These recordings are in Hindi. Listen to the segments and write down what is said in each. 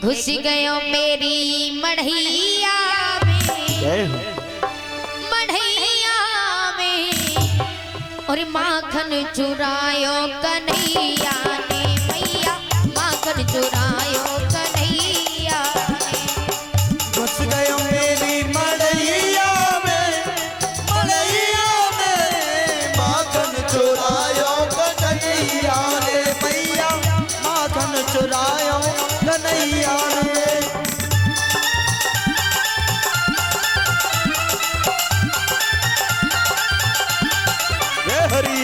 घुस गयो मेरी मढ़ैया में, मढ़ैया में और माखन चुरायो कन्हैया ने मैया, माखन चुरायो कन्हैया ने। घुस गयो मेरी मढ़ैया में, मढ़ैया में माखन चुरायो कन्हैया ने मैया, माखन चुरायो कन्हैया ने। जय हरि।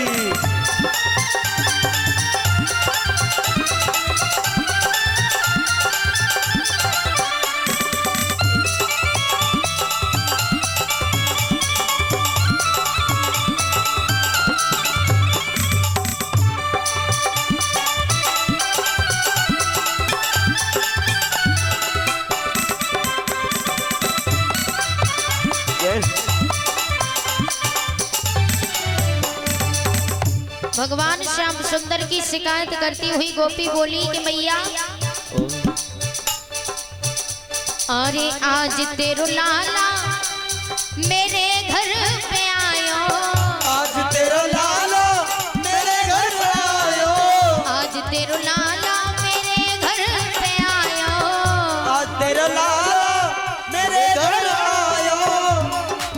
भगवान श्याम सुंदर की शिकायत करती हुई गोपी बोली कि मैया, अरे आज तेरो लाला मेरे घर पे आयो, आज तेरो लाला मेरे घर पे आयो, आज तेरो लाला मेरे घर पे आयो, आज तेरो लाला मेरे घर आयो।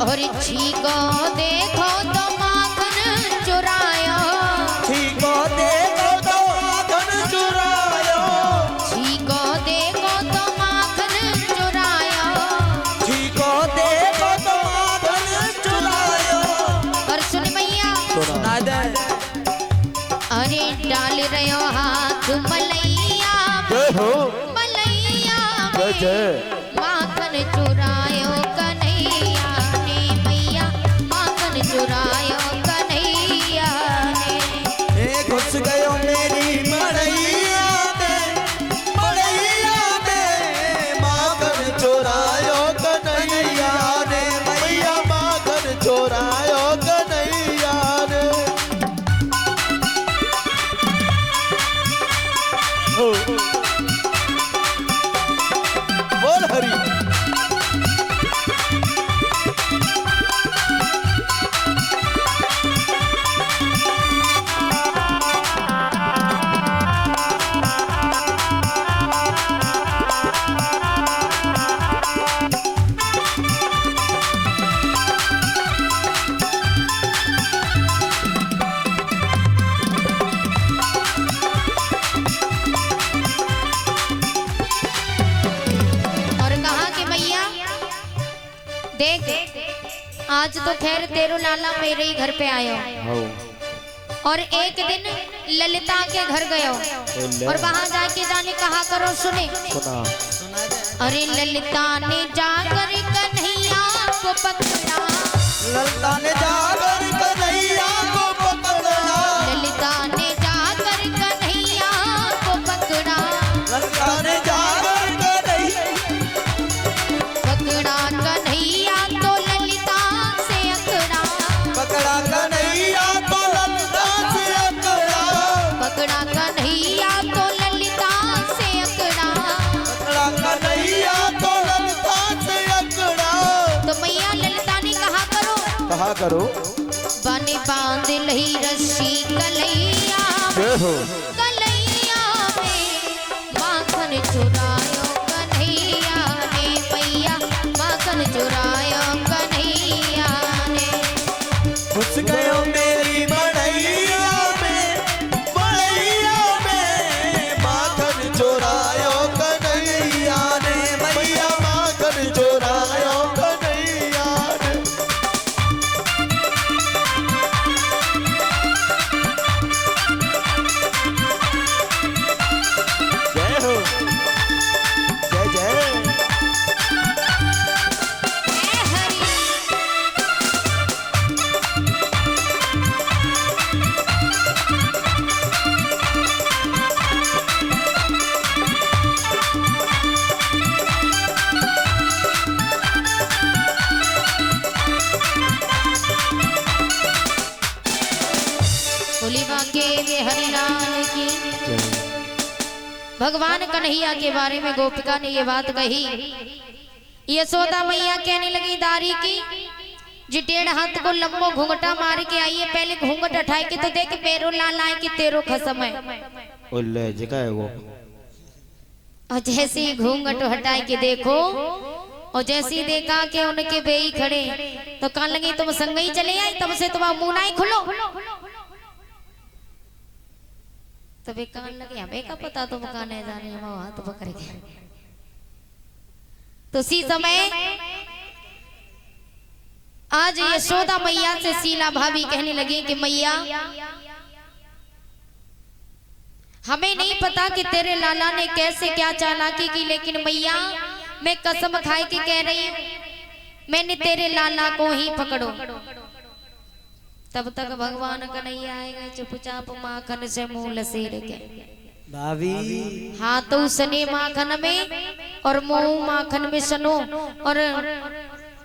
और छीको देखो तो माखन चुरायो, छीको देखो तो माखन चुरायो, छीको देखो तो माखन चुरायो, छीको देखो तो माखन चुरायो। और सुन मैया, सुना दे। अरे डाल रहो हाथ मलैया में, मलैया में माखन चुरायो कन्हैया ने मैया, माखन चुरायो कन्हैया ने। घुस गयो मेरी मढ़ैया में, मढ़ैया में माखन चुरायो कन्हैया ने मैया, माखन चुरायो कन्हैया ने। बोल हरि। देख, आज तो खैर तेरो लाला मेरे ही घर पे आयो, और एक दिन ललिता के घर गयो और वहां जाके जाने कहा करो सुने। अरे ललिता ने जाकर कन्हैया को पकड़ा, ललिता ने जाकर कन्हैया को पकड़ा, ललिता ने जाकर कन्हैया को पकड़ा, ललिता ने जाकर पकड़ा कन्हैया तो ललिता से अकड़ा, पकड़ा कन्हैया तो ललिता से अकड़ा, पकड़ा कन्हैया तो ललिता से अकड़ा, पकड़ा कन्हैया तो ललिता से अकड़ा। तो मैया ललिता ने कहा करो बाने बांध लही रस्सी कलैया में, कलैया में माखन चुरायो कन्हैया ने मैया, माखन चुरायो कन्हैया ने। घुस गयो मेरी मढ़ैया में, मढ़ैया में माखन चुरायो कन्हैया ने मैया, माखन चुरायो कन्हैया ने। जय हो, जय जय। बोली बाके वे हरिलाल की। भगवान कन्हैया के बारे में गोपिका ने ये बात कही। यशोदा मैया कहने लगी दारी की जी 1.5 हाथ को लंबो घूंघटा मार के आई है, पहले घूंघट उठाए के तो देख पैरों लाल आए कि तेरो खसम है। ओले जगह है वो। और जैसे ही घूंघट हटाए के देखो और जैसे ही देखा कि उनके बेई खड़े तो कहने लगी तुम संग ही चले आई, तब से तुम्हारा मुंह ना ही खुलो। तब कहने लगे हमें क्या पता तुम कहने जाने, हम हाथ पकड़ के। तो उसी समय आज यशोदा मैया से शीला भाभी कहने लगी कि मैया हमें नहीं पता कि तेरे लाला ने कैसे क्या चालाकी की, लेकिन मैया मैं कसम खाए के कह रही हूं मैंने तेरे लाला को ही पकड़ो। तब तक भगवान कन्हैया आएगा चुपचाप माखन से मुंह लसेर के भाभी हाथ उसने माखन में और मुंह माखन में सनो और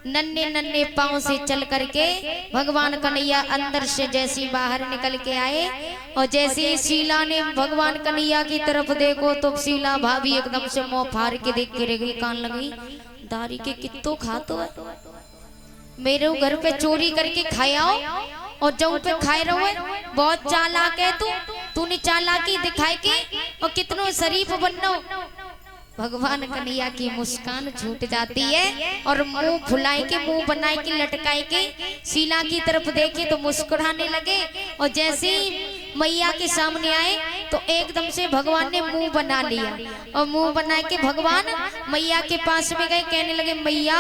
नन्हे नन्हे पांव से चल करके भगवान कन्हैया अंदर से जैसी बाहर निकल के आए। और जैसे ही शीला ने भगवान कन्हैया की तरफ देखो तो शीला भाभी एकदम से मुंह फाड़ के देख के रह गई, कान लगी दारी के कितो खातो है, मेरे घर पे चोरी करके खायाओ और जब पे खाए रहो बहुत चालाक है तूने चालाकी दिखाए के और कितनो शरीफ बननो। भगवान कन्हैया की मुस्कान छूट जाती है और मुंह फुलाए के मुंह बनाए के लटकाए के शीला की तरफ देखे तो मुस्कुराने लगे। और जैसे ही मैया के सामने आए तो एकदम से भगवान ने मुंह बना लिया और मुंह बना के भगवान मैया के पास में गए, कहने लगे मैया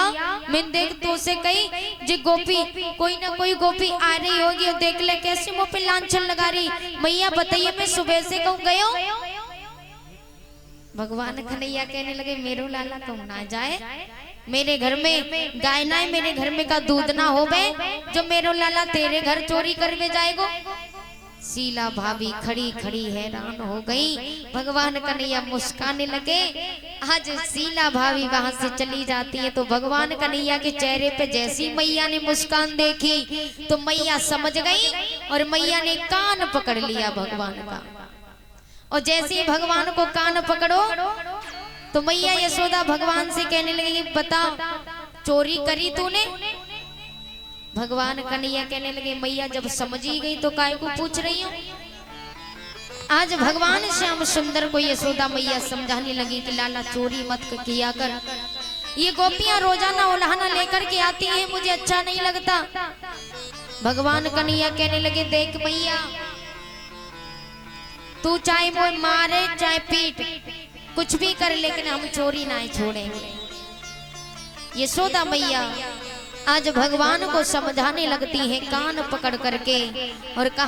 मैं देख तो से कही जी गोपी कोई ना कोई गोपी आ रही होगी और देख ले कैसे मुंह पे लांछन लगा रही, मैया बताइए मैं सुबह से कहूँ गयो। भगवान कन्हैया कहने लगे मेरो लाला तुम ना जाए, मेरे घर में गाय ना है, मेरे घर में का दूध ना हो बे जो मेरो लाला तेरे घर चोरी करवे जाएगो। शीला भाभी खड़ी खड़ी हैरान हो गई। भगवान कन्हैया मुस्काने लगे। आज शीला भाभी वहां से चली जाती है तो भगवान कन्हैया के चेहरे पे जैसी मैया ने मुस्कान देखी तो मैया समझ गई और मैया ने कान पकड़ लिया भगवान का। और जैसे ही भगवान को कान पकड़ो तो मैया यशोदा भगवान से कहने लगी बता चोरी करी तूने। भगवान कन्हैया कहने लगे मैया जब समझ ही गई तो काय को पूछ रही हूँ। आज भगवान श्याम सुंदर को यशोदा मैया समझाने लगी कि लाला चोरी मत किया कर, ये गोपियां रोजाना उल्हाना लेकर के आती हैं, मुझे अच्छा नहीं लगता। भगवान कन्हैया कहने लगे देख मैया तू चाहे वो मारे चाहे पीट कुछ भी कर लेकिन हम चोरी ना छोड़ेंगे। यशोदा मैया आज भगवान को समझाने लगती है कान पकड़ करके और कहा